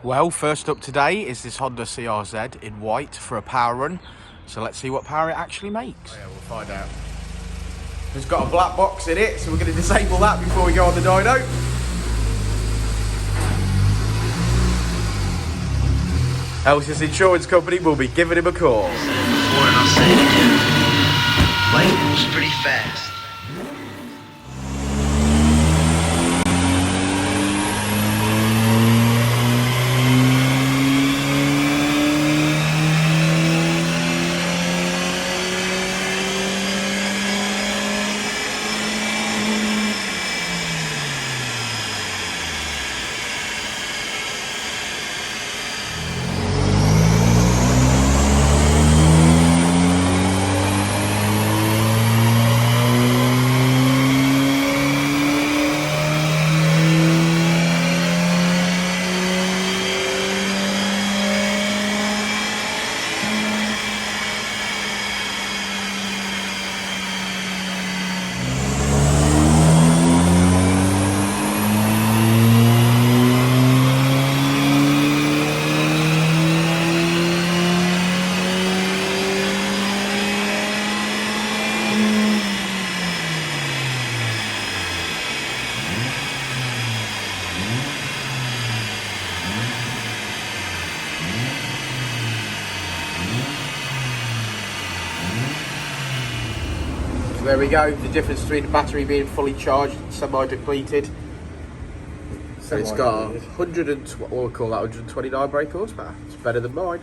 Well, first up today is this Honda CRZ in white for a power run. So let's see what power it actually makes. Oh yeah, we'll find out. It's got a black box in it, so we're going to disable that before we go on the dyno. Elsa's insurance company will be giving him a call. I said it before and I'll say it again. Life moves pretty fast. So there we go, the difference between the battery being fully charged and semi-depleted. So it's got 120, we'll call that 129 brake horsepower. It's better than mine.